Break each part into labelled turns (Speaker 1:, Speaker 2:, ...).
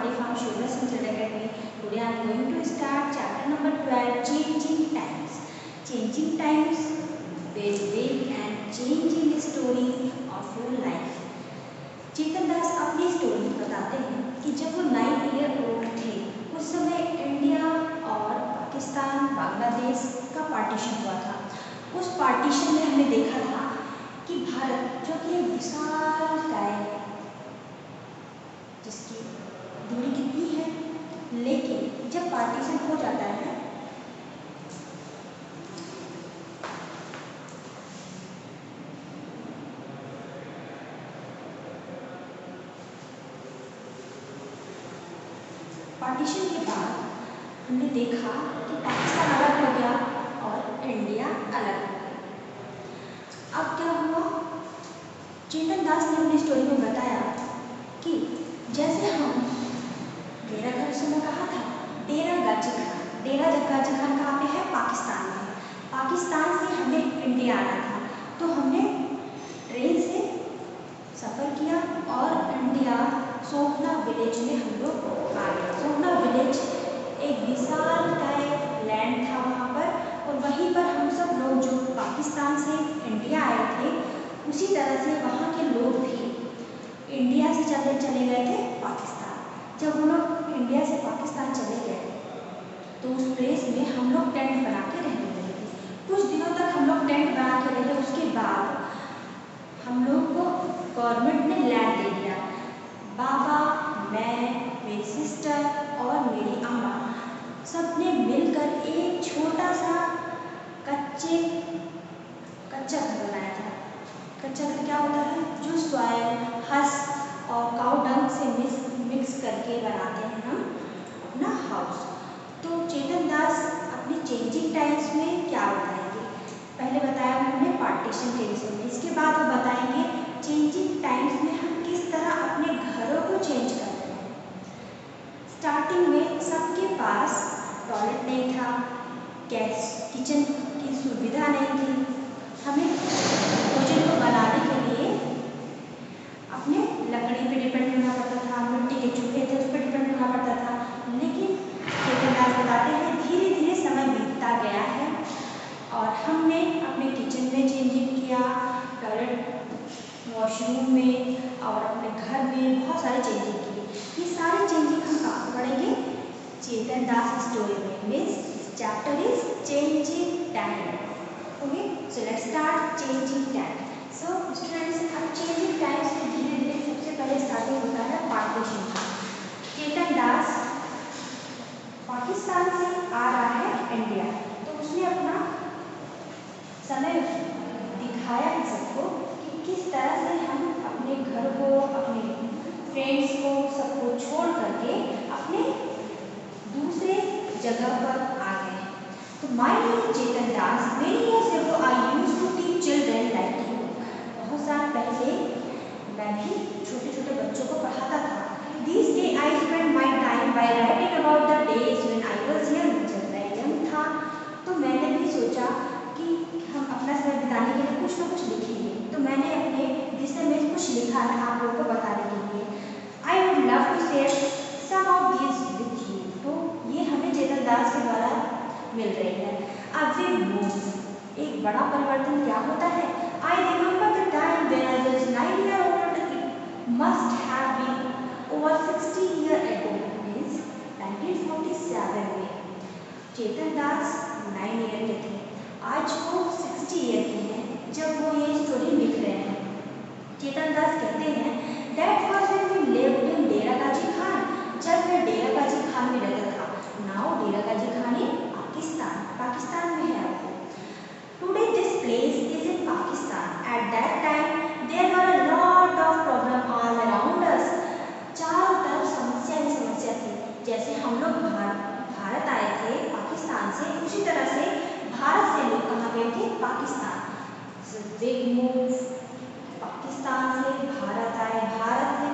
Speaker 1: Body Farm Sugar Central Academy. Today I am going to start chapter number 12, Changing Times. Changing times will bring and change in story of your life. चेतन दास अपनी story बताते हैं कि जब वो 9 year old थे उस समय India और पाकिस्तान बांग्लादेश का पार्टीशन हुआ था। उस पार्टीशन में हमने देखा था कि भारत जो कि विशालकाय है, जिसकी दूरी कितनी है, लेकिन जब पार्टीशन हो जाता है पार्टीशन के बाद हमने देखा कि पाकिस्तान अलग हो गया और इंडिया अलग हो गया। अब क्या हुआ, चेतन दास ने अपनी स्टोरी में बताया कि जैसे हम डेरा घर से मैं कहा था डेरा गाजी खान कहाँ पे है, पाकिस्तान में। पाकिस्तान से हमें इंडिया आना था तो हमने ट्रेन से सफ़र किया और इंडिया सोखना विलेज में हम लोग आ गए। सोखना विलेज एक विशालकाय लैंड था वहाँ पर, और वहीं पर हम सब लोग जो पाकिस्तान से इंडिया आए थे उसी तरह से वहाँ के लोग भी इंडिया से चले गए थे पाकिस्तान। जब वो लोग इंडिया से पाकिस्तान चले गए तो उस प्लेस में हम लोग टेंट बना के रहने लगे थे। कुछ दिनों तक हम लोग टेंट बना के रहे। उसके बाद हम लोग को गवर्नमेंट ने लैंड दे दिया। बाबा, मैं, मेरी सिस्टर और मेरी अम्मा सब ने मिलकर एक छोटा सा कच्चा घर बनाया था। कच्चा घर क्या होता है, जो सॉइल, हस्क और काउ डंग से मिक्स करके बनाते हैं हम अपना हाउस। तो चेतन दास अपनी चेंजिंग टाइम्स में क्या बताएंगे, पहले बताया उन्होंने पार्टीशन के विषय में, इसके बाद वो बताएंगे चेंजिंग टाइम्स में हम किस तरह अपने घरों को चेंज करते हैं। स्टार्टिंग में सबके पास टॉयलेट नहीं था, गैस किचन की सुविधा नहीं थी। हमें भोजन को बनाने के लिए अपने लकड़ी पे डिपेंड होना पड़ता था, मिट्टी के चूल्हे थे उस पर डिपेंड होना पड़ता था। लेकिन चेतन दास बताते हैं धीरे धीरे समय बीतता गया है और हमने अपने किचन में चेंजिंग किया, टॉयलेट, वॉशरूम में और अपने घर में बहुत सारे चेंजिंग किए। ये सारे चेंजिंग हम कहाँ पढ़ेंगे, चेतन दास स्टोरी में। Means chapter is changing time. Okay, so let's start changing time. So students, अब चेंजिंग टाइम्स में धीरे धीरे सबसे पहले स्टार्टिंग होता है पार्टीशन का। चेतन दास पाकिस्तान से आ रहा है इंडिया, तो उसने अपना समय दिखाया है सबको कि किस तरह से हम अपने घर को, अपने फ्रेंड्स को, सबको छोड़ करके अपने दूसरे जगह पर आ गए। तो my name is Chetan Das, many years ago I used to teach children like you. बहुत साल पहले मैं भी छोटे छोटे बच्चों को पढ़ाता था। These days I spend my time by writing about the days when I was young। जब मैं यंग था तो मैंने भी सोचा कि हम अपना समय बिताने के लिए कुछ ना कुछ लिखेंगे, तो मैंने अपने विषय में कुछ लिखा है आप लोगों को बताने के लिए। I would love to share some of these with you। तो ये हमें चेतन दास के द्वारा मिल रही है। A big move, एक बड़ा परिवर्तन क्या होता है। I remember the time when I was 9 years old। It must have been over 60 years ago, means 1947 में। चेतन दास 9 ईयर के थे, आज वो 60 ईयर के हैं जब वो ये स्टोरी लिख रहे हैं। चेतन दास कहते हैं that was when we lived in डेरा गाजी खान, जब मैं डेरा गाजी खान में रहता था। Now Dera Ghazi Khan in Pakistan में है। Today this place is in Pakistan। At that time there were a lot of problem all around us। चारों तरफ समस्या ही समस्या थी। जैसे हम लोग भारत आए थे पाकिस्तान से, उसी तरह से भारत से लोग कहाँ गए थे, पाकिस्तान। बिग मूव, पाकिस्तान से भारत आए, भारत से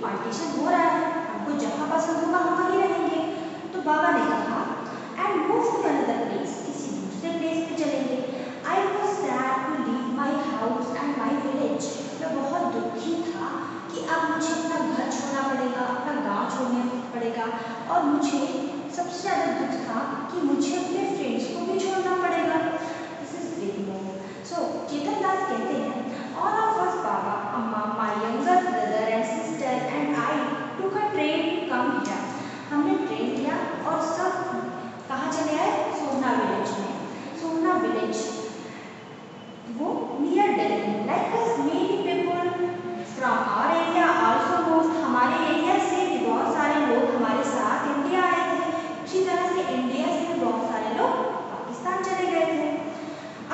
Speaker 1: पार्टीशन हो रहा है, हमको जहाँ पसंद होगा हम वहीं रहेंगे। तो बाबा ने कहा and move to another place, किसी दूसरे प्लेस पे चलेंगे। I was sad to leave my house and my village, मैं बहुत दुखी था कि अब मुझे अपना घर छोड़ना पड़ेगा, अपना गांव छोड़ना पड़ेगा, और मुझे सबसे ज़्यादा दुख था कि मुझे अपने फ्रेंड्स को भी छोड़ना पड़ेगा। This is very low. So Chetan Das कहते हैं all of us Baba, Amma, my younger brother and sister and I took a train to come here. हमने ट्रेन लिया और सब कहाँ चले आए? सोहना विलेज में। सोहना विलेज वो near Delhi, like as many people from our area also moved, हमारे एरिया से भी बहुत सारे लोग हमारे साथ इंडिया आए थे। उसी तरह से इंडिया से भी बहुत सारे लोग पाकिस्तान चले गए थे।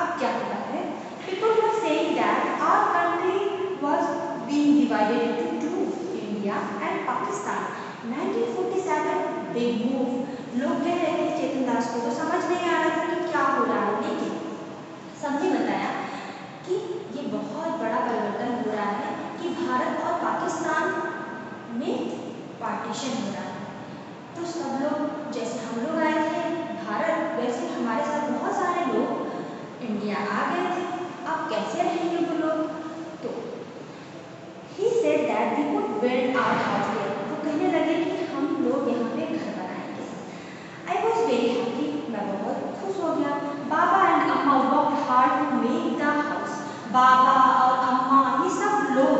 Speaker 1: अब क्या होता है? People were saying that our country was being divided into two, India and Pakistan. 1947 they move. लोग कह रहे थे चेतन दास को तो समझ नहीं आ रहा था कि क्या हो रहा है, लेकिन सबने बताया कि ये बहुत बड़ा परिवर्तन हो रहा है कि भारत और पाकिस्तान में पार्टीशन हो रहा है। तो सब लोग, जैसे हम लोग आए थे भारत, वैसे हमारे साथ बहुत सारे लोग इंडिया आ गए थे। अब कैसे रहेंगे वो लोग? तो he said that we could build our house here, वो कहने लगे कि हम लोग यहाँ पे घर बनाएंगे। आई वॉज वेरी हैप्पी, मैं बहुत खुश हो गया। Baba and Amma work hard to make the house, Baba और अम्मा ये सब लोग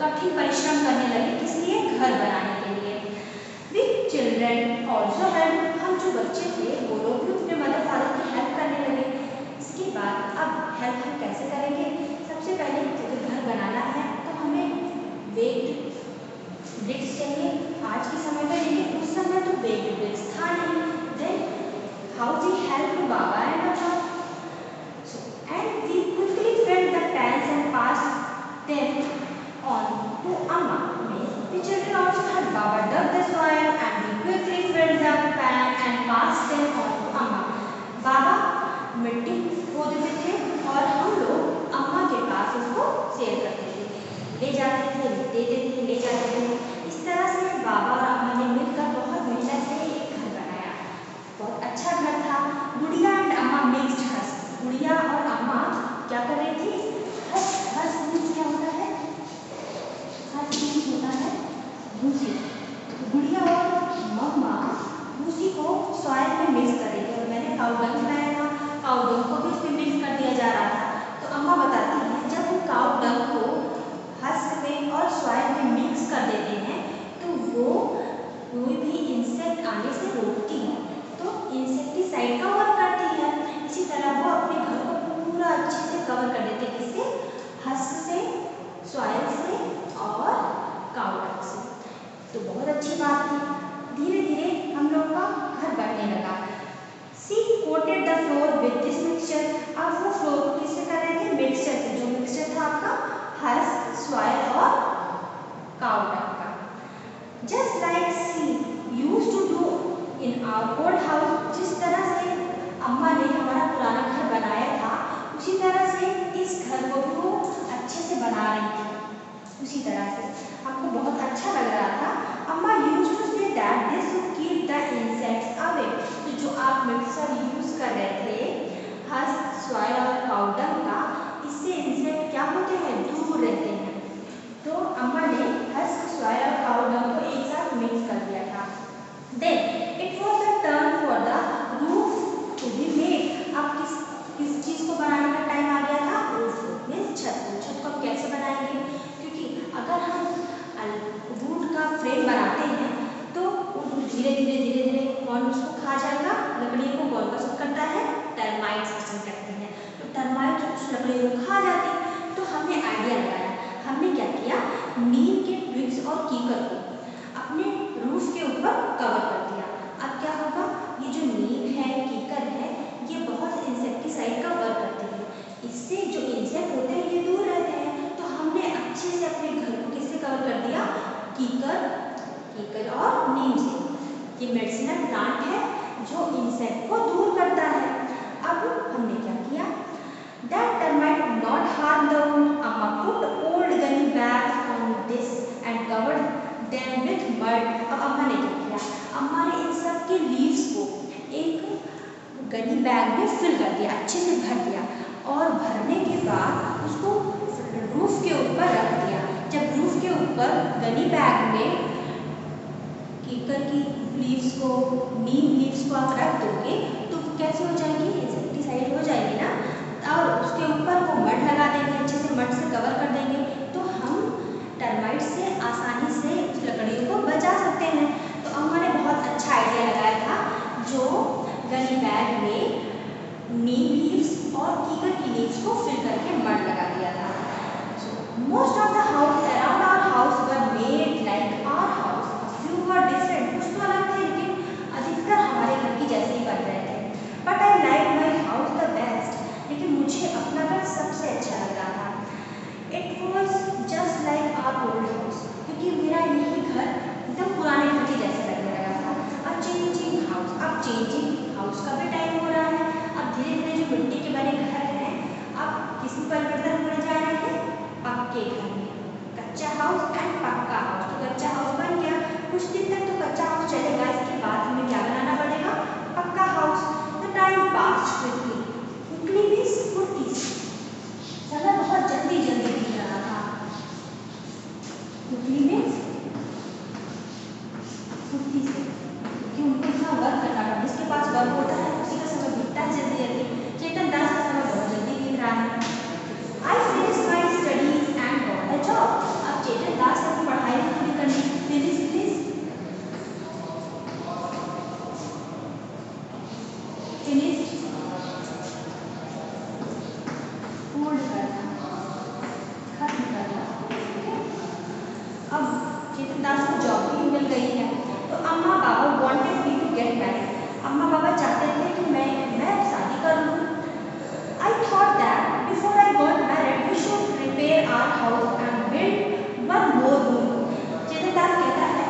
Speaker 1: कठिन परिश्रम करने लगे, किस लिए? घर बनाने के लिए। वी चिल्ड्रन ऑल्सो हेल्प, हम जो बच्चे थे वो लोग भी अपने मदर फादर की हेल्प करने लगे। इसके बाद अब हेल्प हम कैसे करेंगे? सबसे पहले जब घर बनाना है तो हमें वेट ब्रिक्स चाहिए आज के समय में, लेकिन उस समय तो वेट ब्रिक्स था नहीं। Then how we help Baba and Amma, and we quickly filled the pans and passed them on to Amma. The children also had Baba dug the soil and we quickly filled the pan and passed them on to Amma. बाबा मिट्टी खोदते थे और हम लोग अम्मा के पास उसको share करते थे, ले जाते थे, देते थे, ले जाते थे। इस तरह से बाबा और अम्मा ने मिलकर बहुत मेहनत से एक घर बनाया। बहुत अच्छा घर था। गुड़िया एंड अम्मा मिक्स्ड हर्ष, गुड़िया और अम्मा क्या कर रही थी? हर्ष, हर्ष मीन्स क्या होता है? हर्ष मीन्स होता है भूसी। गुड़िया और मम्मा भूसी को सॉइल में मिक्स कर रही थी, और मैंने काउडंग बनाया था, काउडंग को भी उसमें मिक्स कर दिया जा रहा था। तो अम्मा बताती हैं जब हम काउडंग को हर्ष में और सॉइल में मिक्स कर देते हैं तो वो कोई भी इंसेक्ट आने से रोकती है, तो इंसेक्टिसाइड का वर्क करती है। इसी तरह वो अपने घर को पूरा अच्छे से कवर कर देते हैं, किससे? हस्क से, सॉइल से और काउडंग से। तो बहुत अच्छी बात थी। धीरे धीरे हम लोग का घर बनने लगा। She coated the floor with this mixture, अब वो फ्लोर को किससे कर रहे थे? मिक्सचर से। जो मिक्सचर था आपका हस्क, सॉइल और काउडंग का। Just like she used to do in our old house, जिस तरह से अम्मा ने हमारा पुराना घर बनाया था उसी तरह से इस घर को भी वो अच्छे से बना रही थी। उसी तरह से हमको बहुत अच्छा लग रहा था। Amma used to say that this would keep the insects away, तो जो आप मिक्सर यूज कर रहे थे हस्क, सॉइल और पाउडर का, इससे इंसेक्ट क्या होते हैं? दूर रहते हैं। तो अम्मा ने हस्क, सॉइल और पाउडर को एक साथ मिक्स कर दिया था। Then it was the turn for the roof to be made. अब किस चीज़ को बनाने का टाइम आ गया था? रूफ मीन्स छत को। छत को हम कैसे बनाएंगे? क्योंकि अगर हम वुड का फ्रेम बनाते हैं तो धीरे धीरे धीरे धीरे कौन उसको खा जाएगा? लकड़ी को कौन पसंद करता है? टर्माइट्स पसंद करते हैं। तो टर्माइट उस लकड़ी को खा जाती। तो हमने आइडिया लगाया, हमने क्या किया? नीम के ट्विग्स और कीकर को अपने रूफ के ऊपर कवर कर दिया। अब क्या होगा? ये जो नीम है, कीकर है, ये बहुत इंसेक्टिसाइड का वर्क करते हैं। इससे जो इंसेक्ट होते हैं ये दूर रहते हैं। तो हमने अच्छे से अपने घर को किससे कवर कर दिया? कीकर और नीम से। ये मेडिसिनल प्लांट है जो इंसेक्ट को दूर करता है। अब हमने क्या किया? That termite would not harm the wood. Amma put old gunny bags on this and covered then with mud. अब अम्मा ने क्या किया, अम्मा ने इन सब के लीव्स को एक गनी बैग में फिल कर दिया, अच्छे से भर दिया, और भरने के बाद उसको रूफ के ऊपर रख दिया। जब रूफ के ऊपर गनी बैग में कीकर की लीव्स को, नीम लीव्स को आप रख दोगे तो कैसे हो जाएगी, इंसेक्टिसाइड हो जाएगी ना। और उसके ऊपर वो मड लगा देंगे, अच्छे से मड से कवर कर देंगे, तो हम टर्माइट से आसानी से उस लकड़ियों को बचा सकते हैं। तो अम्मा ने बहुत अच्छा आइडिया लगाया था, जो गनी बैग में नीम लीव्स और कीकर की लीव्स को फिल करके मड लगा दिया था। Most of the house around our house were made like our house, few were different, कुछ तो अलग थे लेकिन अधिकतर हमारे घर की जैसे ही बन रहे थे। But I like my house the best, लेकिन मुझे अपना घर सबसे अच्छा लगा था। It was just like our old house, क्योंकि मेरा यही घर एकदम पुराने घर के जैसे लगने लगा था। अब चेंजिंग हाउस, अब चेंजिंग हाउस का भी टाइम हो रहा है। अब धीरे धीरे जो मिट्टी के बने घर हैं, अब किसमें परिवर्तन होने जा रहे हैं, पक्के घर में। कच्चा हाउस एंड पक्का हाउस। तो कच्चा हाउस बन गया, कुछ दिन तक तो कच्चा हाउस चलेगा, इसके बाद हमें क्या बनाना पड़ेगा, पक्का house. The time pass quickly, quickly means फुर्ती से, समय बहुत जल्दी जल्दी बीत रहा था। क्विकली मींस फुर्ती से, क्योंकि उनको इतना वर्क करना था, जिसके पास वर्क होता है उसी का समय बीतता है जल्दी जल्दी। चेतन दास का समय बहुत जल्दी बीत रहा है। I finish my studies and got a job. अब चेतन दास अपनी पढ़ाई पूरी करनी, फिनिश फिनिश फिनिश पूर्ण करना, खत्म करना। अब चेतन दास को जॉब भी मिल गई है। तो Amma Baba wanted me to get married. Amma Baba चाहते थे कि मैं शादी कर लूँ। I thought that before I got married, we should prepare our house and build one more room. चेतन दास कहता है,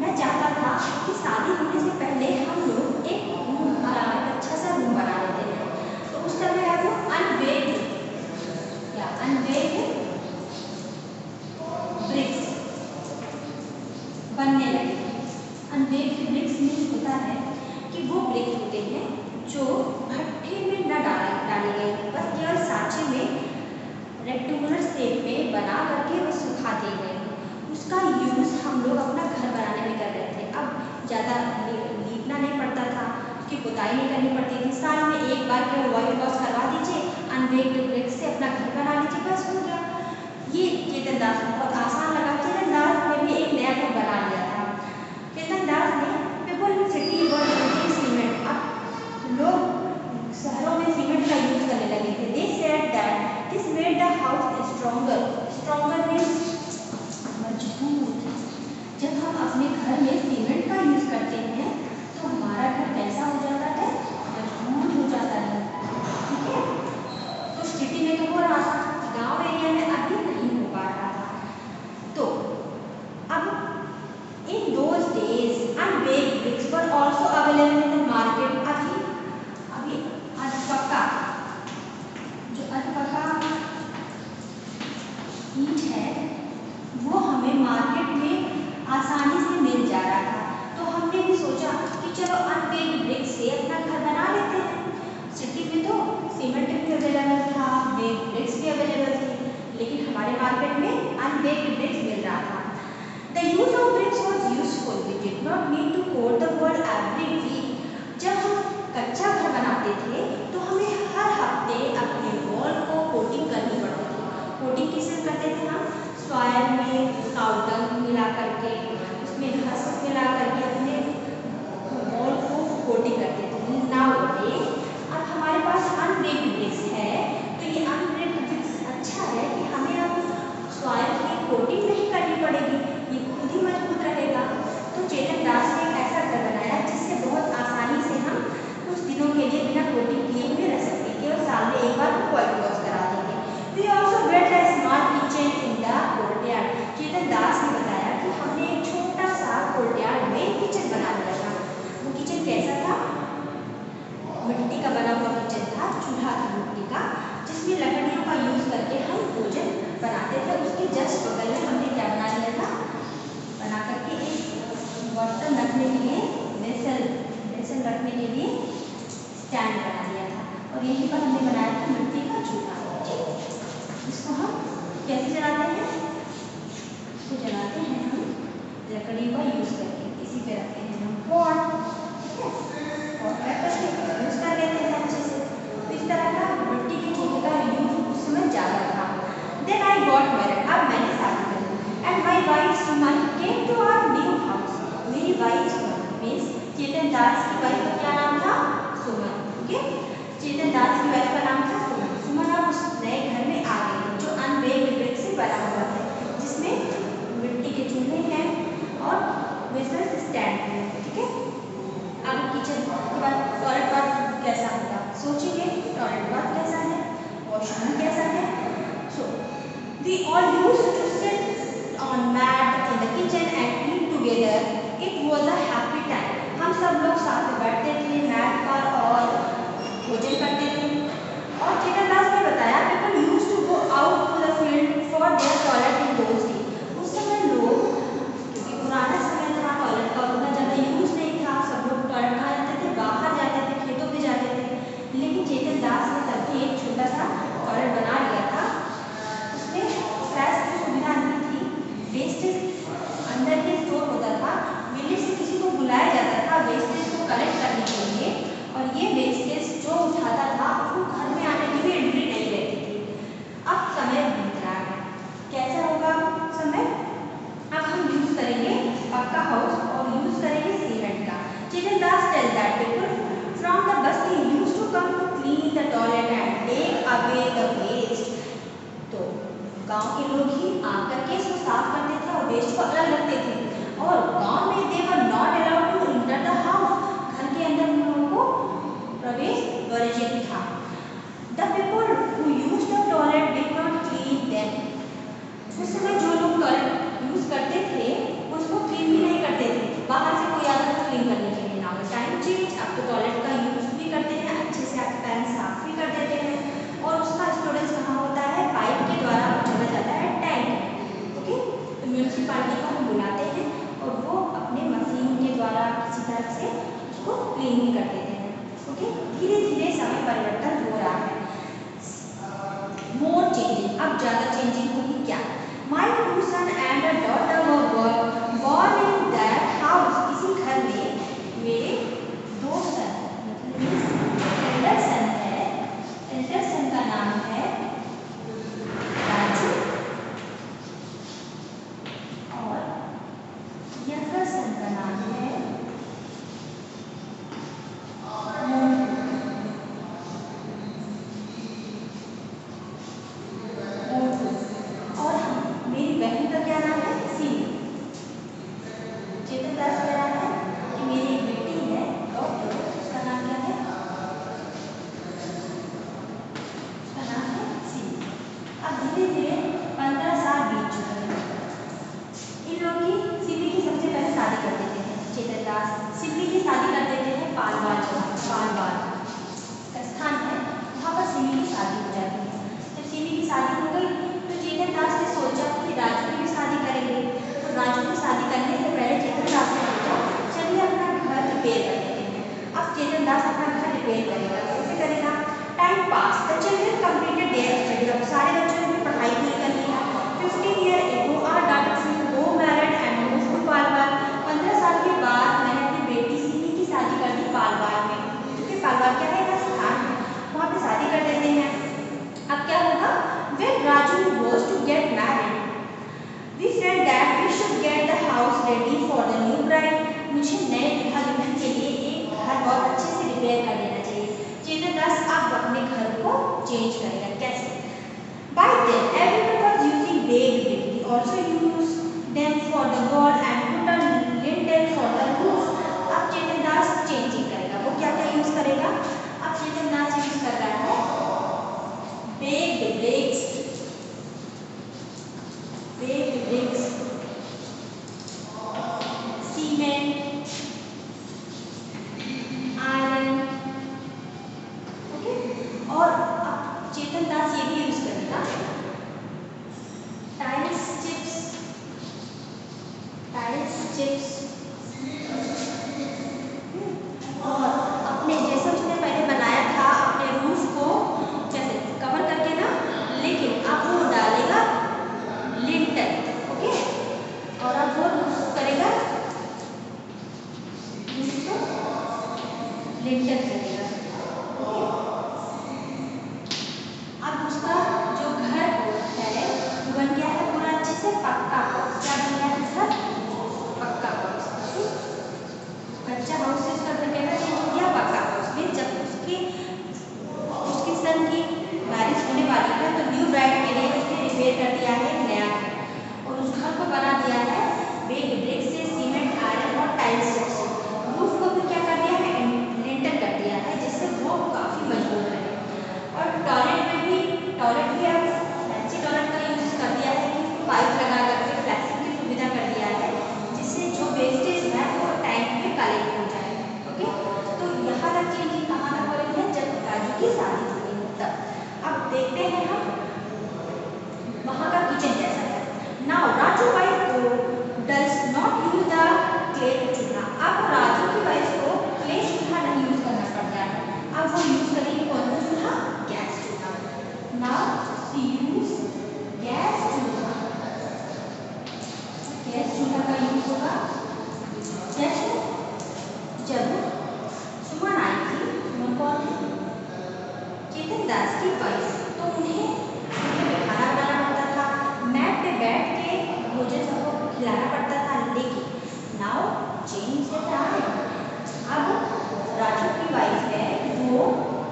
Speaker 1: मैं चाहता था कि शादी होने से पहले हम लोग एक रूम, अच्छा सा रूम बना लेते हैं। तो उस समय है वो अनबेक्ड या अनबेक्ड ब्रिक्स बनने लगे। अनबेक्ड ब्रिक्स मीन्स होता है कि वो ब्रिक्स होते हैं जो भट्ठे में न डाले गए, बस केवल सांचे में रेक्टेंगुलर शेप में बना करके वो सुखा दिए गए। उसका यूज़ हम लोग अपना घर बनाने में कर रहे थे। अब ज़्यादा लीपना नहीं पड़ता था, उसकी पुताई नहीं करनी पड़ती थी, साल में एक बार केवल व्हाइट वॉश करवा दीजिए, अनबेक्ड ब्रिक्स से अपना घर बना लीजिए, बस हो गया। ये चेतन दास को बहुत आसान लगा। चेतन दास ने भी एक नया घर बना लिया था। चेतन दास ने people in city were using cement. अब लोग शहरों में सीमेंट का यूज करने लगे थे। They said that this made the house stronger. Stronger means मजबूत। जब हम अपने घर में सीमेंट का यूज करते हैं तो हमारा घर कैसा हो जाता है, मजबूत हो जाता है। ठीक है, तो सिटी में तो हो रहा था, गांव एरिया में अभी नहीं हो पा रहा था। तो अब in those days unbaked bricks were also available in the market. अभी अधपका, जो अधपका ईंट है वो हमें मार्केट में आसानी से मिल जा रहा था। तो हमने भी सोचा कि चलो अनबेक्ड ब्रिक्स से अपना घर बना लेते हैं। सिटी में तो सीमेंट भी अवेलेबल था, बेक्ड ब्रिक्स भी अवेलेबल थी, लेकिन हमारे मार्केट में अनबेक्ड ब्रिक्स मिल रहा था। The use of bricks was useful, we did not need to coat the wall every week. जब हम कच्चा घर बनाते थे तो हमें हर हफ्ते अपने वॉल को कोटिंग करनी पड़ती थी। कोटिंग किससे करते थे हम, सॉयल में काऊ डंग मिला करके, उसमें घास मिला करके अपने वॉल को कोटिंग करते थे। नाउ अब हमारे पास अनबेक्ड ब्रिक्स है, तो ये अनबेक्ड ब्रिक्स अच्छा है कि हमें अब सॉयल की कोटिंग नहीं करनी पड़ेगी, ये खुद ही मजबूत रहेगा। तो चेतन दास ने एक ऐसा घर बनाया जिससे बहुत आसानी से हम कुछ दिनों के लिए बिना कोटिंग किए हुए रह सकते हैं, केवल साल में एक बार व्हाइट वॉश करा देंगे। We also built a small kitchen in the courtyard. Chetan Das ने बताया कि हमने एक छोटा सा कोर्टयार्ड में किचन बना लिया था। वो किचन कैसा था, मिट्टी का बना हुआ किचन था, चूल्हा था मिट्टी का, जिसमें लकड़ियों का यूज करके हम भोजन बनाते थे। उसके जस्ट बगल में हमने क्या बना लिया था, बना बर्तन रखने के लिए बेसन रखने के लिए स्टैंड बना दिया था। और यहीं पर हमने बनाया था मिट्टी का चूल्हा। इसको हम कैसे जलाते हैं? इसको जलाते हैं हम लकड़ी का यूज करके। इसी पे रखते हैं हम पॉट, ठीक है, पॉट रख करके यूज कर लेते हैं अच्छे से। तो इस तरह का मिट्टी के चूल्हे का यूज उस समय ज़्यादा था। देन आई गॉट मैरिड, अब मैंने शादी कर ली। And my wife Suman came to our new house. मेरी वाइफ मीन्स चेतन दास की वाइफ का क्या नाम था? सुमन। ओके, चेतन दास की वाइफ का नाम था सुमन। सुमन अब उस नए घर में आ गई जो अनबेक्ड ब्रिक से बना हुआ है, जिसमें मिट्टी के चूल्हे हैं और वेसल्स स्टैंड है, ठीक है। अब किचन के बाद टॉयलेट बाथ कैसा होगा सोचिए। टॉयलेट बाथ कैसा है, वॉशरूम कैसा है। So we all used to sit on mat in the kitchen and eat together. It was a happy time. हम सब लोग साथ में बैठते थे मैट पर और भोजन करते थे। और चेतन दास ने बताया people used to go out to the field for their toilet in those days. उस समय लोग, क्योंकि पुराना समय था, टॉयलेट का उतना ज़्यादा यूज नहीं था, सब लोग टॉयलेट कहाँ जाते थे? बाहर जाते थे, खेतों पे जाते थे। लेकिन चेतन दास ने तब भी एक छोटा सा टॉयलेट बना लिया था। उसमें फ्लैश की सुविधा नहीं थी, वेस्टेज अंदर ही स्टोर होता था। विलेज से किसी को बुलाया जाता था वेस्टेज को कलेक्ट करने के लिए, और ये वेस्टेज जो उठाता था उसको घर में आने की भी एंट्री नहीं रहती थी। अब समय बीत रहा है, कैसा होगा समय? अब हम यूज करेंगे पक्का हाउस और यूज करेंगे सीमेंट का। Chetan Das tell that people from the basti used to come to clean the toilet and take away the waste. तो गांव के लोग ही आकर के इसको साफ करते थे और वेस्ट को अलग रखते थे। और गांव में they were not allowed to enter the house. घर के अंदर उन लोगों को प्रवेश वर्जित था। The people who used the toilet did not clean them. उस समय जो लोग टॉयलेट यूज करते थे उसको क्लीन भी नहीं करते थे। बाहर से कोई आता था क्लीन करने के लिए। नाउ टाइम चेंज, अब तो टॉयलेट का यूज भी करते हैं, अच्छे से आपके पैर साफ भी कर देते हैं। और उसका स्टोरेज कहाँ होता है? पाइप के द्वारा वो चला जाता है टैंक। ओके, तो म्यूनसिपालिटी को हम बुलाते हैं और वो अपने मशीन के द्वारा किसी तरह से उसको क्लीन भी कर देते हैं। ओके, धीरे धीरे समय परिवर्तन हो रहा है। मोर चेंजिंग, अब ज़्यादा चेंजिंग होगी क्या? My two son and a daughter were born in that house। इसी घर में मेरे दो सन, मतलब एल्डर सन है, एल्डर सन का नाम है राजू और यंगर सन का नाम है मोटू। और मेरी बहन का क्या नाम है? सीमा। चेतन दास कह रहा है कि मेरी एक बेटी है डॉक्टर, उसका नाम क्या है? उसका नाम है सीमा। अब धीरे धीरे 15 साल बीत चुके हैं। इन लोग की सिमी की सबसे पहले शादी कर देते हैं। चेतन दास सिमी की शादी कर देते हैं पालवाल का स्थान है, वहाँ पर सिमी की शादी हो जाती है। जब सिमी की शादी हो गई तो चेतन दास ने सोचा कि राजू की भी शादी करेंगे। तो राजू की शादी करने से पहले चेतन दास ने सोचा चलिए अपना घर रिपेयर कर देते हैं। अब चेतन दास अपना घर रिपेयर करेगा, कैसे करेगा? Time pass, the children completed there study. अब सारे बच्चों ने पढ़ाई पूरी कर ली है। 15 year ago our daughter Simi go married and move to Palwal. 15 साल के बाद मैंने अपनी बेटी सिमी की शादी कर दी पालवाल में, क्योंकि पालवाल क्या है? एक स्थान है, वहाँ पे शादी कर देते हैं। अब क्या होगा? When Raju was to get married, we felt that we should get the house ready for the new bride. मुझे नए दूल्हा दुल्हन के लिए एक घर बहुत अच्छे से रिपेयर कर देना चाहिए। चेतन दास अब अपने घर को चेंज करेगा, कैसे? By then, everyone was using baked brick. We also used them for the wall and put a lintel for the roof. अब चेतन दास चेंजिंग करेगा, वो क्या क्या यूज करेगा? अब चेतन दास यूज कर रहा है baked bricks, cement, iron। Okay, और अब चेतन दास ये भी यूज करेगा टाइल्स, चिप्स लिंटर करेगा। अब उसका जो घर है बन गया है पूरा अच्छे से पक्का हाउस। क्या बन गया है सर? पक्का हाउस। कच्चा हाउस से उसका घर कैसा चेंज हो गया? पक्का हाउस में। जब उसके सन की मैरिज होने वाली है तो न्यू ब्राइड के लिए उसने रिपेयर कर दिया है नया घर और उस घर को बना दिया है ब्रिक से, सीमेंट, आयरन और टाइल्स से। रूफ को भी क्या कर दिया है? लिंटर कर दिया है जिससे वो काफी मजबूत है। और टॉयलेट भी अब फैंसी टॉयलेट का यूज कर दिया है कि पाइप लगा करके फ्लैशिंग की सुविधा कर दिया है जिससे जो वेस्टेज है वो टाइम पे कलेक्ट हो जाए। ओके, तो यहाँ तक चेंजिंग कहाँ तक हो रही है? जब राजू की शादी हो रही है तब। अब देखते हैं हम वहाँ का किचन कैसा है। Now Raju wife does not use the clay चूल्हा। अब राजू की वाइफ को क्ले चूल्हा नहीं यूज करना पड़ता है। अब वो यूज करेगी कौन सा चूल्हा? गैस चूल्हा। नाउ शी यूज गैस चूल्हा। गैस चूल्हा का यूज होगा जैसे जब सुमन आई थी। सुमन कौन है? चेतन दास की वाइफ। तो उन्हें खाना बनाना पड़ता था, मैट पे बैठ के भोजन सबको खिलाना पड़ता था। लेकिन नाउ चेंज है टाइम। अब राजू की वाइफ है वो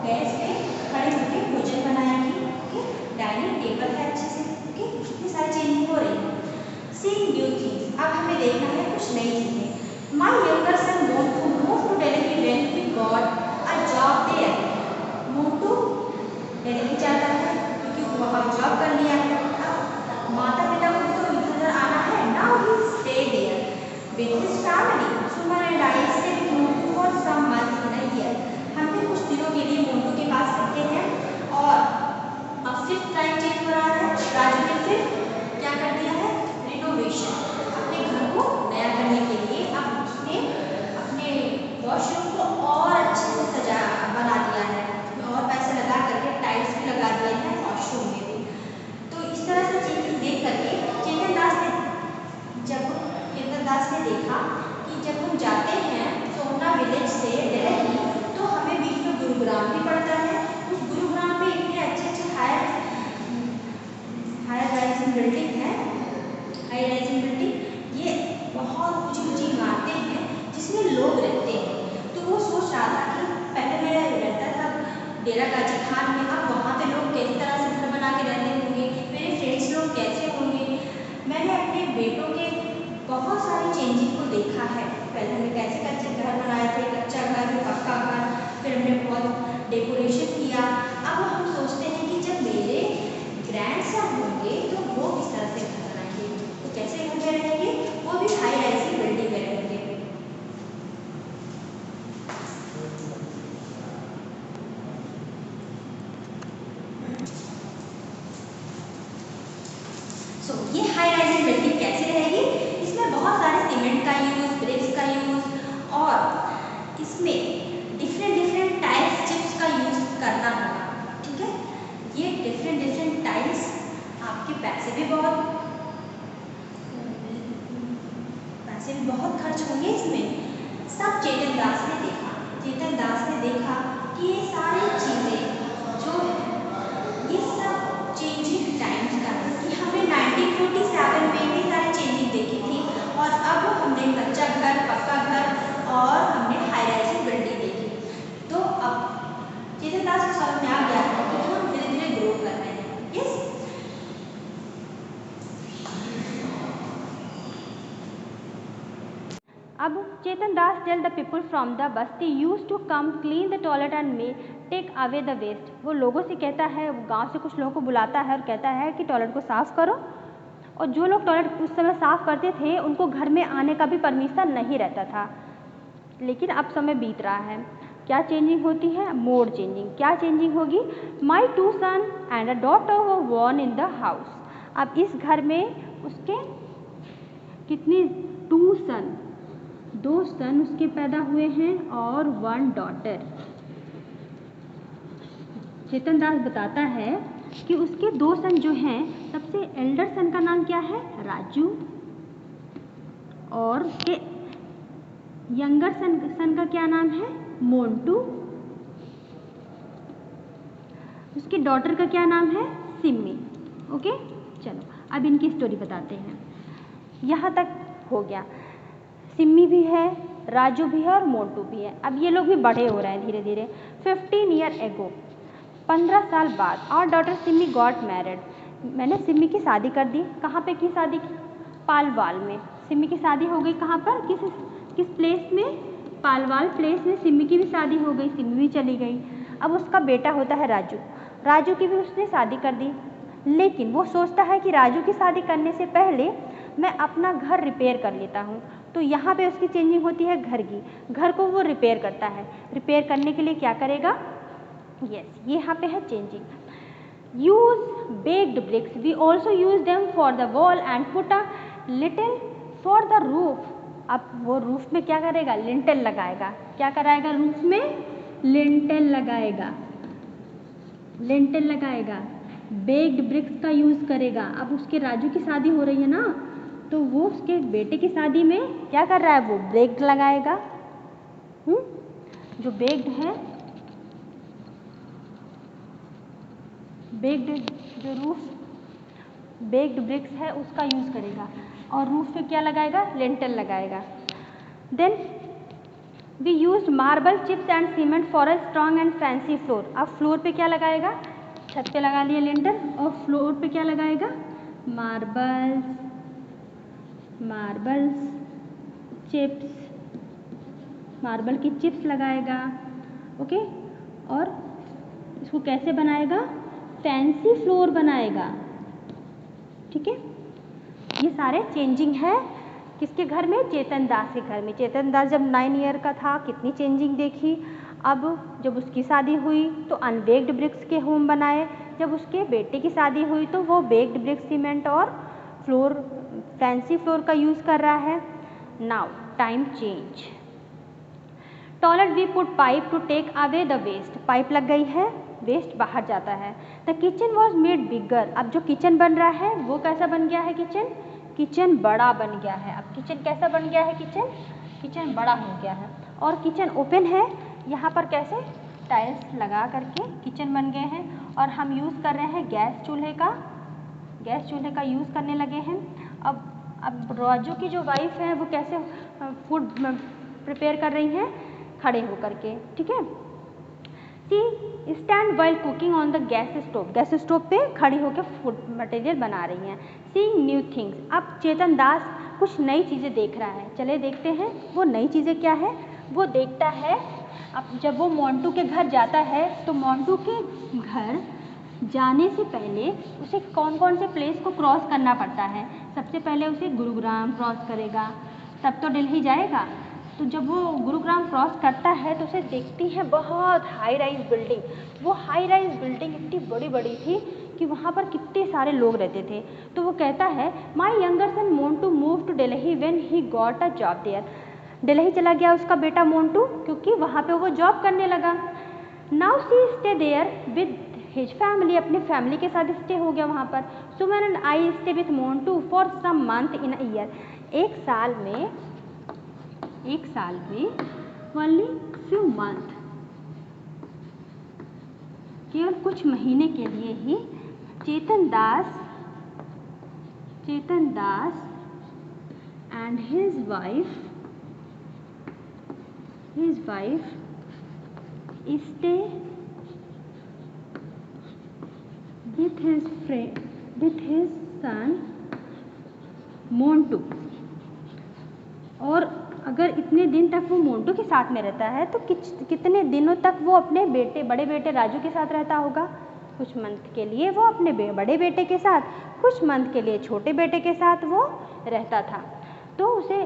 Speaker 1: गैस पे खड़े होकर भोजन बनाएगी। ओके, डाइनिंग टेबल है अच्छे से। ओके, कितनी सारी चेंजिंग हो रही है। Seeing new things. अब हमें देखना है कुछ नई चीजें। My younger son want to move to Delhi when he got a job there. Montu Delhi जाता है क्योंकि वो वहाँ जॉब कर लिया है। अब माता पिता को तो इधर आना है। Now he stay there with his family. Suman and I stay with Motu for some months in a year. हम भी कुछ दिनों के लिए मोटू के पास रहते हैं। और अब फिफ्थ टाइम चेंज हो रहा है। राजू ने फिर क्या कर दिया है? रिनोवेशन। अपने घर को नया करने के लिए अब उसने अपने वॉशरूम को और अच्छे से सजा बना दिया है और पैसे लगा करके टाइल्स भी लगा दिए हैं वॉशरूम में भी। तो इस तरह से चेंजिंग देख करके चेतन दास ने देखा कि जब हम जाते हैं सोना विलेज से दिल्ली तो हमें बीच में गुरुग्राम भी पड़ता है। उस गुरुग्राम में इतने अच्छे अच्छे हायर राइजिंग बिल्डिंग है। हाई राइजिंग बिल्डिंग ये बहुत ऊंची इमारतें हैं जिसमें लोग रहते हैं। तो वो सोच रहा था कि पहले मैं रहता था डेरा गाजी खान में, अब वहाँ पे लोग किस तरह से घर बना के रहते होंगे, मेरे फ्रेंड्स लोग कैसे होंगे। मैंने अपने बेटों के बहुत सारी चेंजिंग को देखा है। पहले हमने कैसे कच्चे घर बनाए थे, कच्चा घर, पक्का घर, फिर हमने बहुत डेकोरेशन किया। अब हम सोचते हैं कि जब मेरे ग्रैंड सन होंगे तो वो किस तरह से घर बनाएंगे, तो कैसे घर में रहेंगे? वो भी हाई राइजिंग बिल्डिंग में रहेंगे। ये हाई राइजिंग बिल्डिंग कैसे रहेगी? इसमें बहुत सारे सीमेंट का यूज, ब्रिक्स का यूज और इसमें डिफरेंट टाइल्स चिप्स का यूज करना होगा। ठीक है, ये डिफरेंट टाइल्स आपके पैसे भी बहुत खर्च होंगे इसमें। सब चेतन दास ने देखा कि ये सारी चीजें जो ये सब चेंजिंग टाइम्स का है कि हमने 1947 में भी सारी चेंजिंग देखी थी और अब हमने कच्चा घर, पक्का घर और हमने हाई राइजिंग बिल्डिंग देखी। तो अब चेतन दास को समझ में आ गया है कि हम धीरे धीरे ग्रो कर रहे हैं। यस,
Speaker 2: अब Chetan Das tell the people from the basti use to come clean the toilet and may take away the waste. वो लोगों से कहता है, वो गांव से कुछ लोगों को बुलाता है और कहता है कि टॉयलेट को साफ़ करो। और जो लोग टॉयलेट उस समय साफ़ करते थे उनको घर में आने का भी परमिशन नहीं रहता था। लेकिन अब समय बीत रहा है, क्या चेंजिंग होती है? Mode changing. क्या चेंजिंग होगी? My 2 son and a daughter were born in the house. अब इस घर में उसके कितनी 2 सन, 2 सन उसके पैदा हुए हैं और 1 डॉटर। चेतन दास बताता है कि उसके 2 सन जो हैं, सबसे एल्डर सन का नाम क्या है? राजू। और उसके यंगर सन का क्या नाम है? मोंटू। उसकी डॉटर का क्या नाम है? सिम्मी। ओके, चलो अब इनकी स्टोरी बताते हैं। यहाँ तक हो गया, सिम्मी भी है, राजू भी है और मोंटू भी है। अब ये लोग भी बड़े हो रहे हैं धीरे धीरे। 15 ईयर एगो, 15 साल बाद, और डॉटर सिम्मी गॉट मैरिड। मैंने सिम्मी की शादी कर दी। कहाँ पे की शादी की? पालवाल में। सिम्मी की शादी हो गई कहाँ पर? किस प्लेस में? पालवाल प्लेस में सिम्मी की भी शादी हो गई। सिम्मी भी चली गई। अब उसका बेटा होता है राजू। राजू की भी उसने शादी कर दी, लेकिन वो सोचता है कि राजू की शादी करने से पहले मैं अपना घर रिपेयर कर लेता हूँ। तो यहाँ पे उसकी चेंजिंग होती है घर की। घर को वो रिपेयर करता है। रिपेयर करने के लिए क्या करेगा? ये यहाँ पे है changing. Use baked bricks, we also use them for the wall and put a little for the roof. अब वो रूफ में क्या करेगा? लिंटेल लगाएगा। क्या कराएगा? रूफ में लिंटेल लगाएगा। लिंटेल लगाएगा, बेक्ड ब्रिक्स का यूज़ करेगा। अब उसके राजू की शादी हो रही है ना, तो वो उसके बेटे की शादी में क्या कर रहा है? वो बेक्ड लगाएगा। जो बेक्ड है, बेक्ड जो रूफ बेक्ड ब्रिक्स है उसका यूज़ करेगा, और रूफ पे क्या लगाएगा? लिंटेल लगाएगा। Then we use marble chips and cement for a strong and fancy floor. अब फ्लोर पे क्या लगाएगा? छत पे लगा लिया लिंटर, और फ्लोर पे क्या लगाएगा? मार्बल्स चिप्स, मार्बल की चिप्स लगाएगा। ओके, और इसको कैसे बनाएगा? फैंसी फ्लोर बनाएगा। ठीक है, ये सारे चेंजिंग है किसके घर में? चेतन दास के घर में। चेतन दास जब 9 ईयर का था कितनी चेंजिंग देखी। अब जब उसकी शादी हुई तो अनबेक्ड ब्रिक्स के होम बनाए। जब उसके बेटे की शादी हुई तो वो बेक्ड ब्रिक्स, सीमेंट और फ्लोर, फैंसी फ्लोर का यूज़ कर रहा है। Now time change. Toilet we put pipe to take away the waste. Pipe लग गई है, वेस्ट बाहर जाता है। The kitchen was made bigger. अब जो किचन बन रहा है वो कैसा बन गया है? किचन बड़ा बन गया है। अब किचन कैसा बन गया है? किचन बड़ा हो गया है। और किचन ओपन है। यहाँ पर कैसे? टाइल्स लगा करके किचन बन गए हैं। और हम यूज़ कर रहे हैं गैस चूल्हे का यूज़ करने लगे हैं। अब राजू की जो वाइफ है वो कैसे फूड प्रिपेयर कर रही हैं? खड़े होकर के। ठीक है, she stand while cooking on the gas stove पे खड़ी होकर फूड मटेरियल बना रही हैं। Seeing new things. अब चेतन दास कुछ नई चीज़ें देख रहा है। चले देखते हैं वो नई चीज़ें क्या है। वो देखता है, अब जब वो मोंटू के घर जाता है तो मोंटू के घर जाने से पहले उसे कौन कौन से प्लेस को क्रॉस करना पड़ता है? सबसे पहले उसे गुरुग्राम क्रॉस करेगा, तब तो दिल्ली जाएगा। तो जब वो गुरुग्राम क्रॉस करता है तो उसे देखती है बहुत हाई राइज बिल्डिंग। वो हाई राइज बिल्डिंग इतनी बड़ी बड़ी थी कि वहाँ पर कितने सारे लोग रहते थे। तो वो कहता है, my younger son Montu move to Delhi when he got a job there. Delhi चला गया उसका बेटा मोंटू, क्योंकि वहाँ पे वो जॉब करने लगा। Now he stay there with his family. अपने फैमिली के साथ स्टे हो गया वहाँ पर। Suman and I stay with Montu for some month in a year. एक साल में ओनली फ्यू मंथ, केवल कुछ महीने के लिए ही Chetan Das and his wife stay with his son Montu. और अगर इतने दिन तक वो मोंटू के साथ में रहता है तो कितने दिनों तक वो अपने बड़े बेटे राजू के साथ रहता होगा? कुछ मंथ के लिए वो अपने बड़े बेटे के साथ, कुछ मंथ के लिए छोटे बेटे के साथ वो रहता था। तो उसे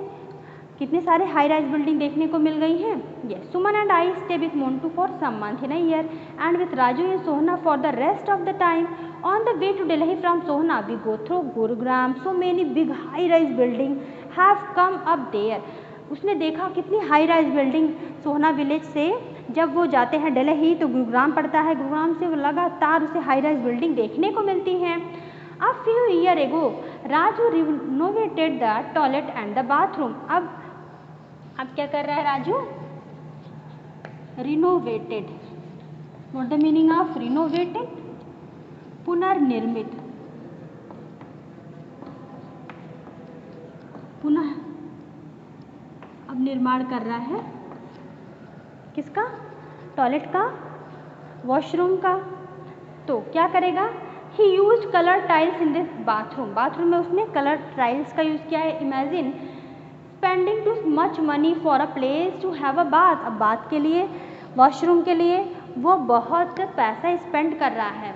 Speaker 2: कितने सारे हाई राइज बिल्डिंग देखने को मिल गई हैं। Yes, Suman and I stay with Montu for some month in a year and with Raju in Sohna for the rest of the time. On the way to Delhi from Sohna we go through Gurugram. So many big high rise building have come up there. उसने देखा कितनी high rise building Sohna village से जब वो जाते हैं दिल्ली तो गुरुग्राम पड़ता है। गुरुग्राम से लगातार उसे हाई राइज बिल्डिंग देखने को मिलती हैं। A few years ago, Raju renovated the toilet and the bathroom. अब अब क्या कर रहा है Raju? Renovated. What the meaning of renovated? पुनर्निर्मित, पुनः अब निर्माण कर रहा है किसका? टॉयलेट का, वॉशरूम का। तो क्या करेगा? He use colour tiles in this bathroom. Bathroom में उसने कलर टाइल्स का यूज़ किया है। Imagine spending too much money for a place to have a bath. अब बाथ के लिए, वॉशरूम के लिए वो बहुत पैसा स्पेंड कर रहा है।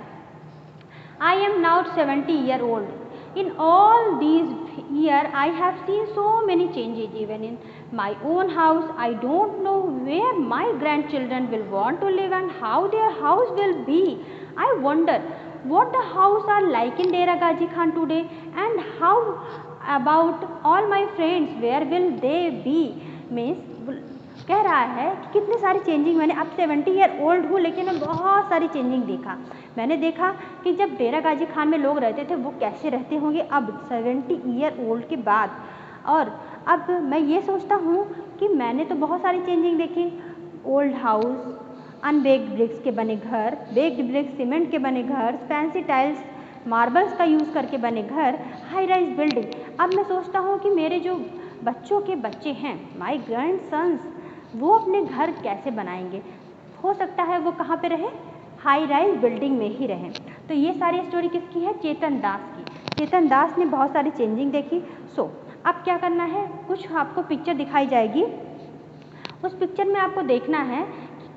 Speaker 2: I am now 70 years old. In all these years, I have seen so many changes. Even in my own house, I don't know where my grandchildren will want to live and how their house will be. I wonder what the house are like in Dera Gaji Khan today, and how about all my friends, where will they be? Means कह रहा है कि कितनी सारी changing मैंने, अब 70 year old हूँ लेकिन मैं बहुत सारी चेंजिंग देखा। मैंने देखा कि जब डेरा गाजी खान में लोग रहते थे वो कैसे रहते होंगे अब 70 ईयर ओल्ड के बाद। और अब मैं ये सोचता हूँ कि मैंने तो बहुत सारी चेंजिंग देखी। ओल्ड हाउस, अनबेक्ड ब्रिक्स के बने घर, बेक्ड ब्रिक्स सीमेंट के बने घर, फैंसी टाइल्स मार्बल्स का यूज़ करके बने घर, हाई राइज बिल्डिंग। अब मैं सोचता हूँ कि मेरे जो बच्चों के बच्चे हैं, माई ग्रैंड सन्स, वो अपने घर कैसे बनाएंगे। हो सकता है वो कहाँ पे रहे? हाई राइज बिल्डिंग में ही रहें। तो ये सारी स्टोरी किसकी है? चेतन दास की। चेतन दास ने बहुत सारी चेंजिंग देखी। सो अब क्या करना है, कुछ आपको पिक्चर दिखाई जाएगी, उस पिक्चर में आपको देखना है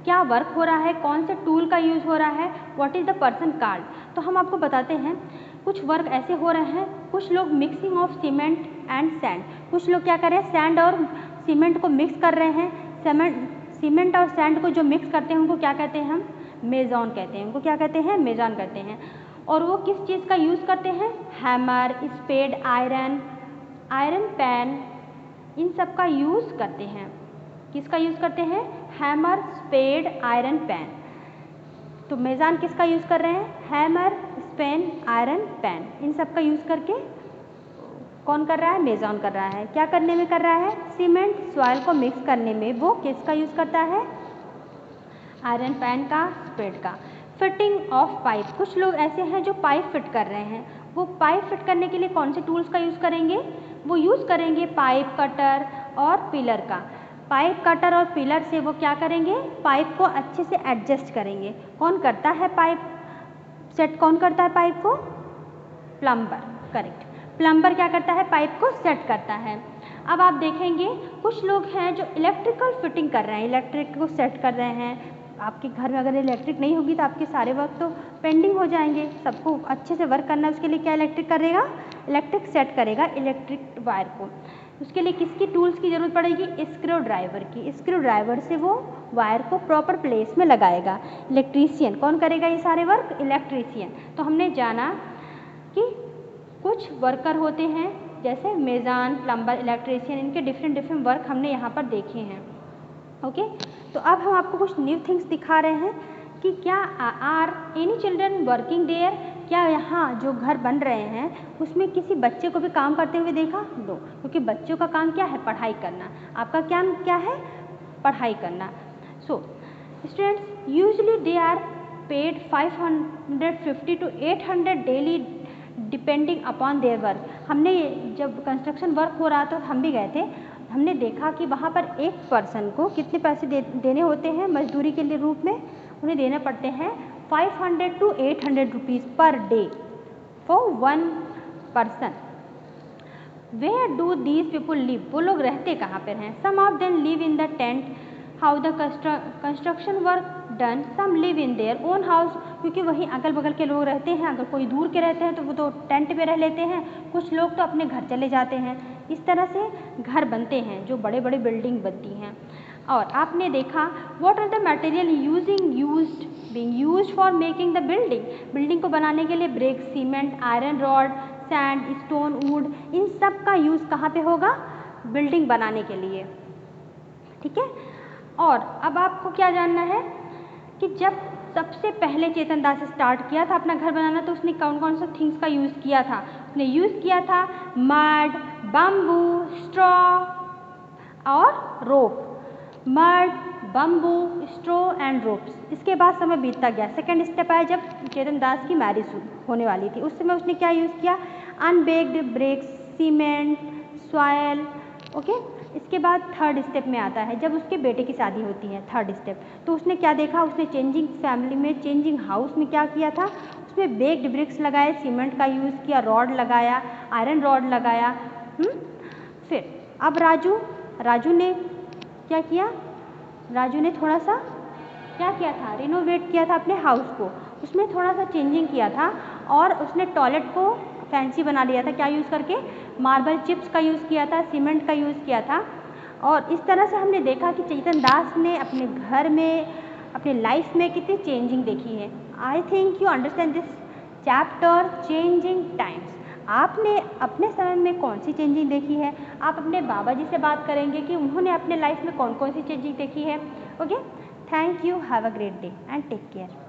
Speaker 2: क्या वर्क हो रहा है, कौन से टूल का यूज़ हो रहा है, what is the person card. तो हम आपको बताते हैं कुछ वर्क ऐसे हो रहे हैं। कुछ लोग mixing of cement and sand, कुछ लोग क्या कर रहे हैं, सैंड और सीमेंट को मिक्स कर रहे हैं। सीमेंट और सैंड को जो मिक्स करते हैं उनको क्या कहते हैं? हम मेजॉन कहते हैं। उनको क्या कहते हैं? मेजॉन कहते हैं। और वो किस चीज़ का यूज़ करते हैं? हैमर, स्पेड, आयरन पैन, इन सब का यूज़ करते हैं। किसका यूज़ करते हैं? Hammer, spade, iron pan. तो मेजान किसका यूज़ कर रहे हैं? हैमर, स्पेन, आयरन पैन, इन सब का यूज़ करके कौन कर रहा है? मेजॉन कर रहा है। क्या करने में कर रहा है? सीमेंट सॉइल को मिक्स करने में वो किसका यूज़ करता है? आयरन पैन का, स्पेड का। फिटिंग ऑफ पाइप, कुछ लोग ऐसे हैं जो पाइप फिट कर रहे हैं। वो पाइप फिट करने के लिए कौन से टूल्स का यूज़ करेंगे? वो यूज़ करेंगे पाइप कटर और पिलर का। पाइप कटर और पिलर से वो क्या करेंगे? पाइप को अच्छे से एडजस्ट करेंगे। कौन करता है पाइप सेट? कौन करता है पाइप को? Plumber, correct. प्लम्बर क्या करता है? पाइप को सेट करता है। अब आप देखेंगे कुछ लोग हैं जो इलेक्ट्रिकल फिटिंग कर रहे हैं, इलेक्ट्रिक को सेट कर रहे हैं। आपके घर में अगर इलेक्ट्रिक नहीं होगी तो आपके सारे वर्क तो पेंडिंग हो जाएंगे। सबको अच्छे से वर्क करना है, उसके लिए क्या इलेक्ट्रिक करेगा? इलेक्ट्रिक सेट करेगा इलेक्ट्रिक वायर को। उसके लिए किसकी टूल्स की ज़रूरत पड़ेगी? स्क्रू ड्राइवर की। स्क्रू ड्राइवर से वो वायर को प्रॉपर प्लेस में लगाएगा। इलेक्ट्रीशियन कौन करेगा ये सारे वर्क? इलेक्ट्रीशियन। तो हमने जाना कि कुछ वर्कर होते हैं जैसे मेजान, प्लम्बर, इलेक्ट्रीशियन, इनके डिफरेंट वर्क हमने यहाँ पर देखे हैं। ओके, तो अब हम आपको कुछ न्यू थिंग्स दिखा रहे हैं कि क्या are any children working there, क्या यहाँ जो घर बन रहे हैं उसमें किसी बच्चे को भी काम करते हुए देखा? नो, क्योंकि बच्चों का काम क्या है? पढ़ाई करना। आपका क्या है? पढ़ाई करना। So students usually they are paid 550 to 800 daily depending upon their work. हमने जब कंस्ट्रक्शन वर्क हो रहा था हम भी गए थे, हमने देखा कि वहाँ पर एक पर्सन को कितने पैसे देने होते हैं मजदूरी के लिए रूप में? उन्हें देने पड़ते हैं 500 to 800 rupees per day for one person. Where do these people live, वो लोग रहते कहाँ पर हैं? Some of them live in the tent, how the construction work done, some live in their own house, क्योंकि वहीं अगल बगल के लोग रहते हैं। अगर कोई दूर के रहते हैं तो वो तो टेंट में रह लेते हैं, कुछ लोग तो अपने घर चले जाते हैं। इस तरह से घर बनते हैं, जो बड़े बड़े बिल्डिंग बनती हैं। और आपने देखा what are the material being used for making the building, building को बनाने के लिए brick, cement, iron rod, sand, stone, wood, इन सब का यूज़ कहाँ पे होगा? बिल्डिंग बनाने के लिए। ठीक है, और अब आपको क्या जानना है कि जब सबसे पहले चेतन दास स्टार्ट किया था अपना घर बनाना तो उसने कौन कौन सा थिंग्स का यूज़ किया था? उसने यूज़ किया था मड, बम्बू, स्ट्रॉ, और rope, mud, bamboo, straw and ropes. इसके बाद समय बीतता गया। सेकेंड स्टेप आया जब चेतन दास की मैरिज होने वाली थी, उस समय उसने क्या यूज़ किया, अनबेक्ड ब्रिक्स, सीमेंट, सॉयल। ओके, इसके बाद थर्ड स्टेप में आता है जब उसके बेटे की शादी होती है, थर्ड स्टेप। तो उसने क्या देखा, उसने चेंजिंग फैमिली में, चेंजिंग हाउस में क्या किया था, उसमें बेक्ड ब्रिक्स लगाए, सीमेंट का यूज़ किया, रॉड लगाया, आयरन रॉड लगाया। फिर अब राजू ने क्या किया, राजू ने थोड़ा सा क्या किया था, रिनोवेट किया था अपने हाउस को, उसमें थोड़ा सा चेंजिंग किया था और उसने टॉयलेट को फैंसी बना लिया था। क्या यूज़ करके, मार्बल चिप्स का यूज़ किया था, सीमेंट का यूज़ किया था। और इस तरह से हमने देखा कि चेतन दास ने अपने घर में, अपने लाइफ में कितनी चेंजिंग देखी है। I think you understand this chapter changing times. आपने अपने समय में कौन सी चेंजिंग देखी है, आप अपने बाबा जी से बात करेंगे कि उन्होंने अपने लाइफ में कौन कौन सी चेंजिंग देखी है। Okay, thank you, have a great day and take care.